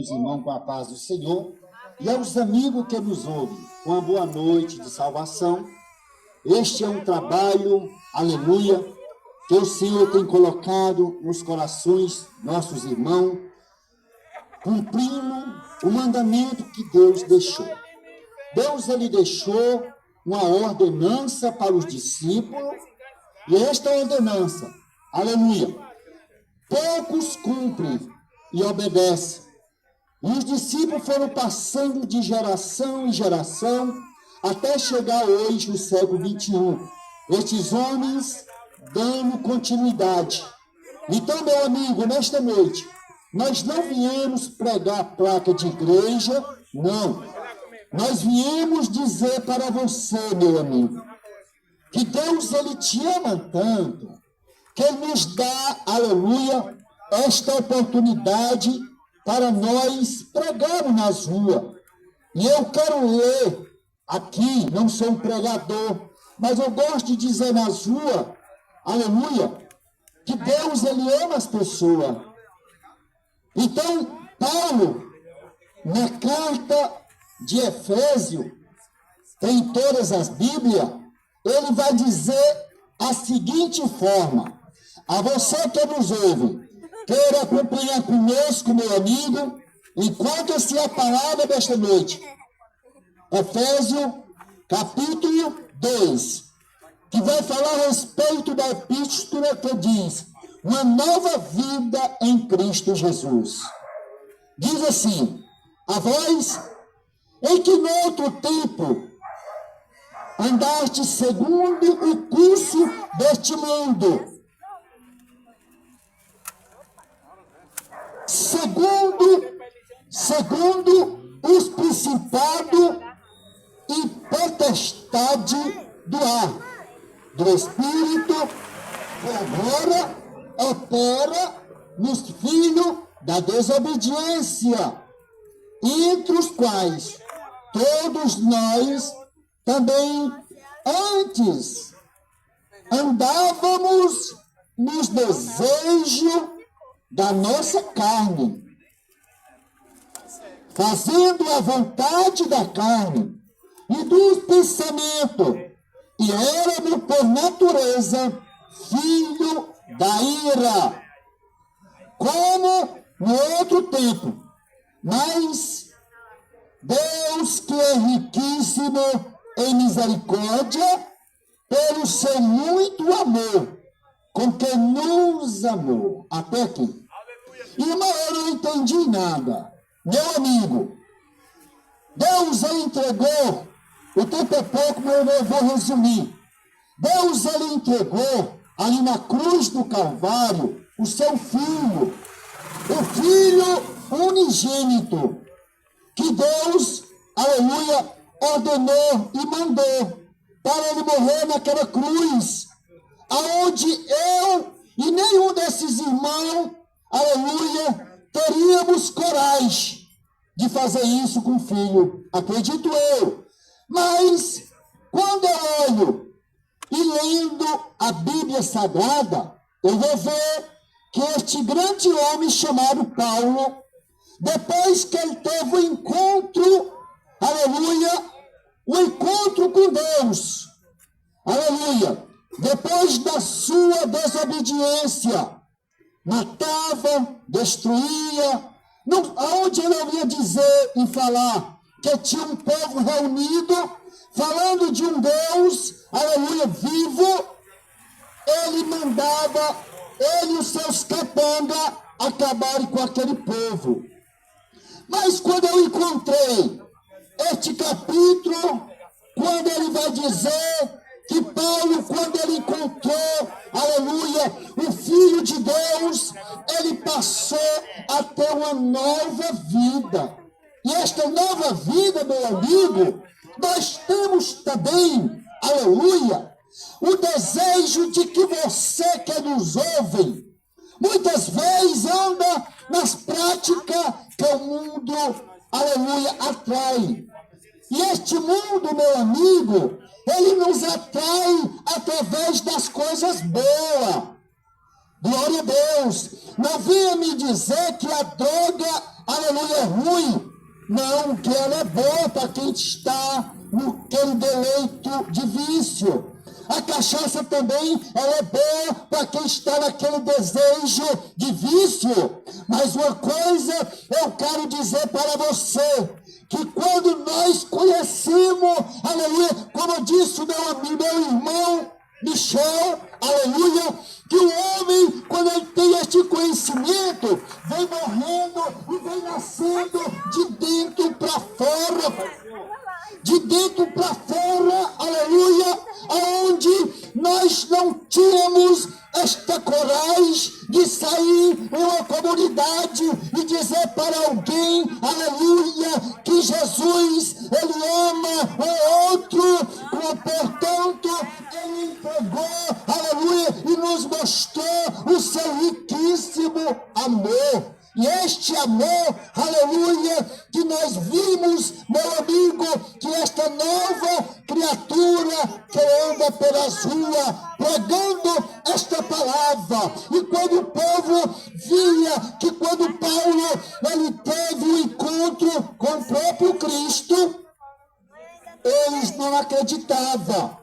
Os irmãos com a paz do Senhor e aos amigos que nos ouvem, com a boa noite de salvação. Este é um trabalho, aleluia, que o Senhor tem colocado nos corações nossos irmãos, cumprindo o mandamento que Deus deixou. Deus, ele deixou uma ordenança para os discípulos, e esta ordenança, aleluia, poucos cumprem e obedecem. E os discípulos foram passando de geração em geração, até chegar hoje, no século 21. Estes homens dando continuidade. Então, meu amigo, nesta noite, nós não viemos pregar a placa de igreja, não. Nós viemos dizer para você, meu amigo, que Deus, ele te ama tanto, que ele nos dá, aleluia, esta oportunidade para nós pregarmos nas ruas. E eu quero ler aqui, não sou um pregador, mas eu gosto de dizer nas ruas, aleluia, que Deus, ele ama as pessoas. Então, Paulo, na carta de Efésio, em todas as Bíblias, ele vai dizer a seguinte forma: a você que nos ouve, queira acompanhar conosco, meu amigo, enquanto se a palavra desta noite. Efésios, capítulo 2, que vai falar a respeito da epístola que diz: uma nova vida em Cristo Jesus. Diz assim: a vós, em que no outro tempo andaste segundo o curso deste mundo, segundo os principados e potestade do ar, do Espírito, que agora opera nos filhos da desobediência, entre os quais todos nós também antes andávamos nos desejos da nossa carne, fazendo a vontade da carne e dos pensamentos, e éramos por natureza filho da ira, como no outro tempo. Mas Deus, que é riquíssimo em misericórdia, pelo seu muito amor, com que nos amou. Até aqui. E uma hora eu não entendi nada. Meu amigo, Deus, ele entregou, o tempo é pouco, mas eu vou resumir. Deus, ele entregou ali na cruz do Calvário o seu filho, o filho unigênito, que Deus, aleluia, ordenou e mandou para ele morrer naquela cruz, aonde eu e nenhum desses irmãos, aleluia, teríamos coragem de fazer isso com o filho, acredito eu. Mas, quando eu olho e lendo a Bíblia Sagrada, eu vou ver que este grande homem chamado Paulo, depois que ele teve o encontro, aleluia, o encontro com Deus, aleluia, depois da sua desobediência, matava, destruía, aonde ele ia dizer e falar que tinha um povo reunido, falando de um Deus, aleluia, vivo, ele mandava, ele e os seus capangas acabarem com aquele povo. Mas quando eu encontrei este capítulo, quando ele vai dizer que Paulo, quando ele encontrou, aleluia, o Filho de Deus, ele passou a ter uma nova vida. E esta nova vida, meu amigo, nós temos também, aleluia, o desejo de que você que nos ouve, muitas vezes anda nas práticas que o mundo, aleluia, atrai. E este mundo, meu amigo, ele nos atrai através das coisas boas. Glória a Deus. Não venha me dizer que a droga, aleluia, é ruim. Não, que ela é boa para quem está naquele deleito de vício. A cachaça também, ela é boa para quem está naquele desejo de vício. Mas uma coisa eu quero dizer para você, que quando nós conhecemos, aleluia, como disse o meu irmão Michel, aleluia, que o homem, quando ele tem este conhecimento, vem morrendo e vem nascendo de dentro para fora. De dentro para fora, aleluia, aonde nós não tínhamos esta coragem de sair em uma comunidade e dizer para alguém, aleluia, que Jesus, ele ama o outro, portanto, ele entregou, aleluia, e nos mostrou o seu riquíssimo amor. E este amor, aleluia, que nós vimos, meu amigo, que esta nova criatura que anda pelas ruas, pregando esta palavra. E quando o povo via que quando Paulo, ele teve um encontro com o próprio Cristo, eles não acreditavam.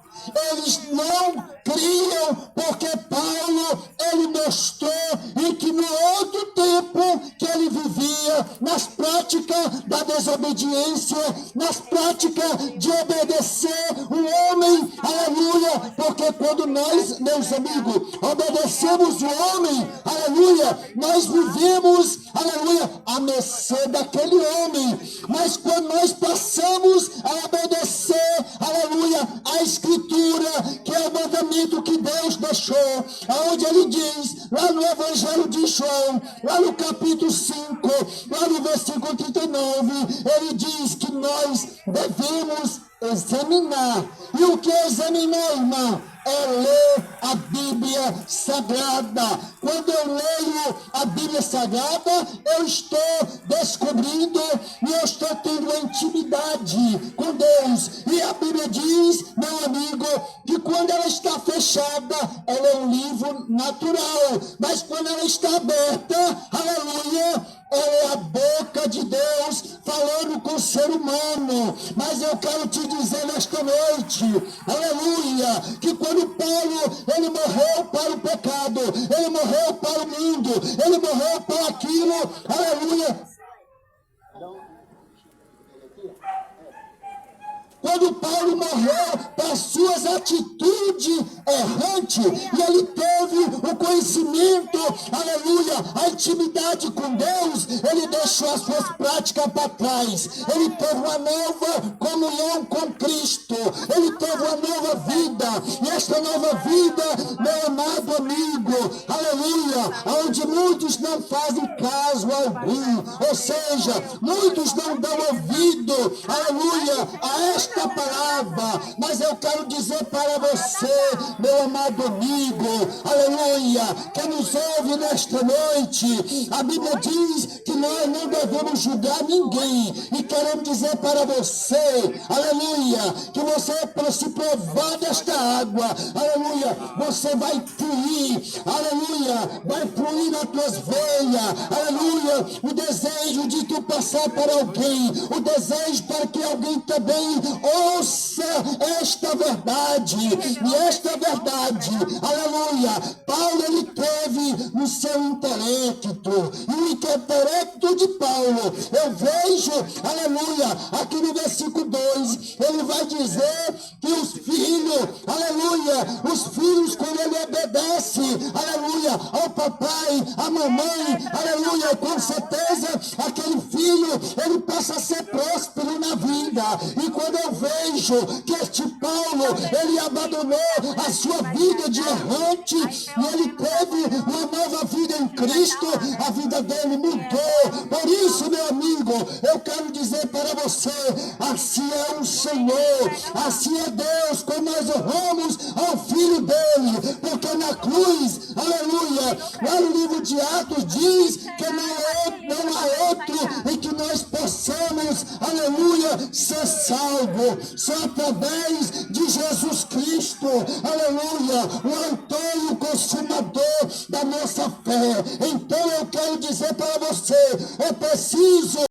Eles não criam, porque Paulo, ele mostrou e que no outro tempo que ele vivia, nas práticas da desobediência, nas práticas de obedecer o homem, aleluia, porque quando nós, meus amigos, obedecemos o homem, aleluia, nós vivemos, aleluia, à mercê daquele homem. Mas quando nós passamos a obedecer, aleluia, a Escritura, que é o mandamento que Deus deixou, aonde ele diz, lá no Evangelho de João, lá no capítulo 5, lá no versículo 39, ele diz que nós devemos examinar. E o que é examinar, irmão? É ler a Bíblia Sagrada. Quando eu leio a Bíblia Sagrada, eu estou descobrindo e eu estou tendo uma intimidade com Deus. E a Bíblia diz, meu amigo, que quando ela está fechada, ela é um livro natural. Mas quando ela está aberta, aleluia, ela é a boca de Deus falando com o ser humano. Mas eu quero te dizer nesta noite, aleluia, que quando Paulo, ele morreu para o pecado, ele morreu para o mundo, ele morreu para aquilo, aleluia. Quando Paulo morreu para suas atitudes errantes, e ele teve o conhecimento, aleluia, a intimidade com Deus, ele deixou as suas práticas para trás. Ele teve uma nova comunhão com Cristo, ele teve uma nova vida, e esta nova vida, meu amado amigo, aleluia, onde muitos não fazem caso algum, ou seja, muitos não dão ouvido, aleluia, a esta palavra. Mas eu quero dizer para você, meu amado amigo, aleluia, que nos ouve nesta noite, a Bíblia diz que nós não devemos julgar ninguém, e queremos dizer para você, aleluia, que você, para se provar desta água, aleluia, você vai fluir, aleluia, vai fluir nas tuas veias, aleluia, o desejo de tu passar para alguém, o desejo para que alguém também ouça esta verdade, e esta verdade, aleluia, Paulo, ele teve no seu intelecto, e o intelecto de Paulo, eu vejo, aleluia, aqui no versículo 2, ele vai dizer que os filhos, aleluia, os filhos, quando ele obedece, aleluia, ao papai, à mamãe, aleluia, com certeza, aquele filho, ele passa a ser próspero na vida. E quando eu vejo que este Paulo, ele abandonou a sua vida de errante, e ele teve uma nova vida em Cristo, a vida dele mudou. Por isso, meu amigo, eu quero dizer para você, assim é o Senhor, assim é Deus, quando nós honramos ao Filho dele, porque na cruz, aleluia, lá no livro de Atos diz que não há outro em que nós possamos, poderás, aleluia, ser salvo. Só através de Jesus Cristo, aleluia, o autor e o consumador da nossa fé. Então eu quero dizer para você, é preciso